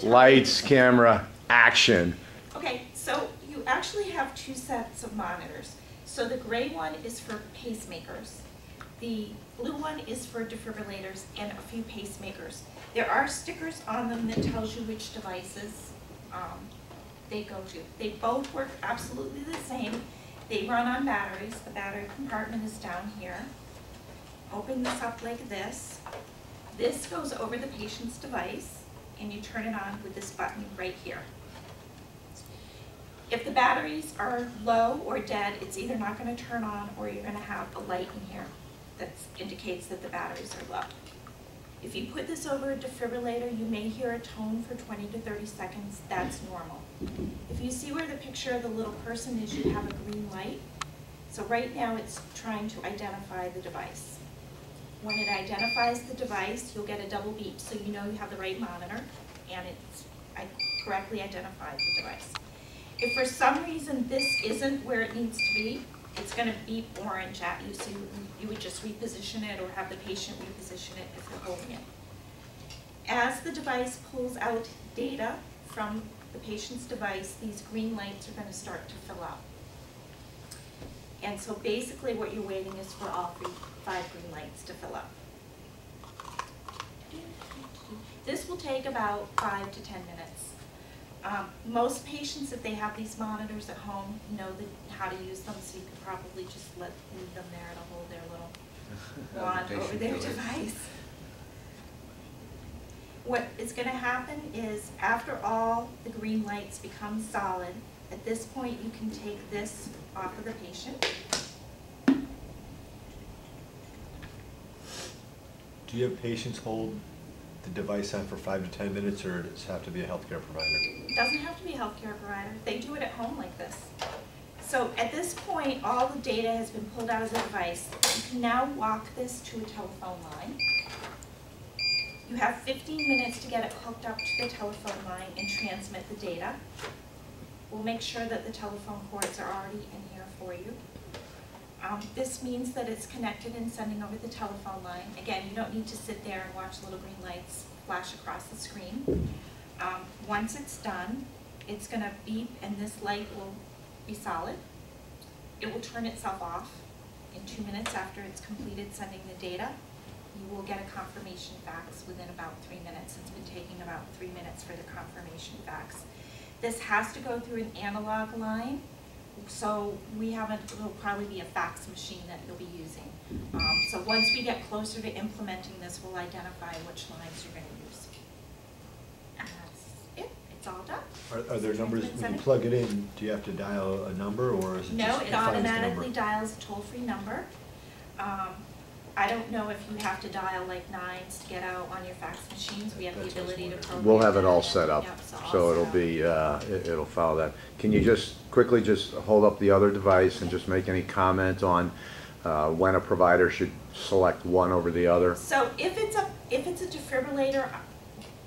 lights, camera, action. Okay, so you actually have two sets of monitors. So the gray one is for pacemakers. The blue one is for defibrillators and a few pacemakers. There are stickers on them that tells you which devices they go to. They both work absolutely the same. They run on batteries. The battery compartment is down here. Open this up like this. This goes over the patient's device, and you turn it on with this button right here. If the batteries are low or dead, it's either not going to turn on or you're going to have a light in here that indicates that the batteries are low. If you put this over a defibrillator, you may hear a tone for 20 to 30 seconds. That's normal. If you see where the picture of the little person is, you have a green light. So right now it's trying to identify the device. When it identifies the device, you'll get a double beep so you know you have the right monitor and it's correctly identified the device. If for some reason this isn't where it needs to be, it's going to beep orange at you, so you would just reposition it or have the patient reposition it if you're holding it. As the device pulls out data from the patient's device, these green lights are going to start to fill up. And so basically what you're waiting is for all 5 green lights to fill up. This will take about 5 to 10 minutes. Most patients, if they have these monitors at home, know how to use them, so you could probably just leave them there to hold their little wand over their device. What is going to happen is after all the green lights become solid, at this point you can take this off of the patient. Do you have patients hold the device on for 5 to 10 minutes, or does it have to be a healthcare provider? It doesn't have to be a healthcare provider. They do it at home like this. So at this point, all the data has been pulled out of the device. You can now walk this to a telephone line. You have 15 minutes to get it hooked up to the telephone line and transmit the data. We'll make sure that the telephone cords are already in here for you. This means that it's connected and sending over the telephone line. Again, you don't need to sit there and watch little green lights flash across the screen. Once it's done, it's going to beep and this light will be solid. It will turn itself off in 2 minutes after it's completed sending the data. You will get a confirmation fax within about 3 minutes. It's been taking about 3 minutes for the confirmation fax. This has to go through an analog line. So it'll probably be a fax machine that you'll be using. So once we get closer to implementing this, we'll identify which lines you're going to use. And that's it. It's all done. Are there numbers, when you plug it in, do you have to dial a number, or is it No, just it automatically dials a toll-free number. I don't know if you have to dial like 9s to get out on your fax machines. We have the ability to program. We'll have it all set up, Yep, so it'll be it'll follow that. Can you just quickly just hold up the other device and just make any comment on when a provider should select one over the other? So if it's a defibrillator,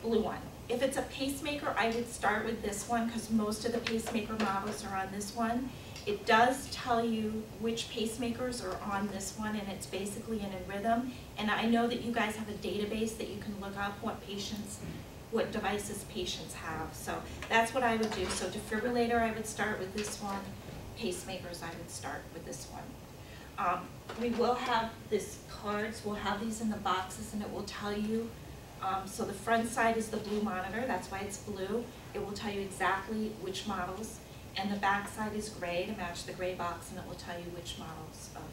blue one. If it's a pacemaker, I would start with this one because most of the pacemaker models are on this one. It does tell you which pacemakers are on this one, and it's basically in a rhythm. And I know that you guys have a database that you can look up what devices patients have. So that's what I would do. So defibrillator, I would start with this one. Pacemakers, I would start with this one. We will have these cards. We'll have these in the boxes, and it will tell you. So the front side is the blue monitor. That's why it's blue. It will tell you exactly which models. And the back side is gray to match the gray box, and it will tell you which models of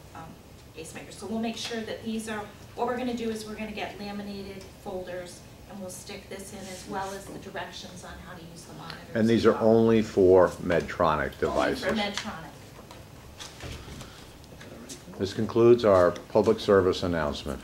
pacemakers. So we'll make sure that these are, what we're going to do is we're going to get laminated folders, and we'll stick this in as well as the directions on how to use the monitors. And these are only for Medtronic devices? Only for Medtronic. This concludes our public service announcement.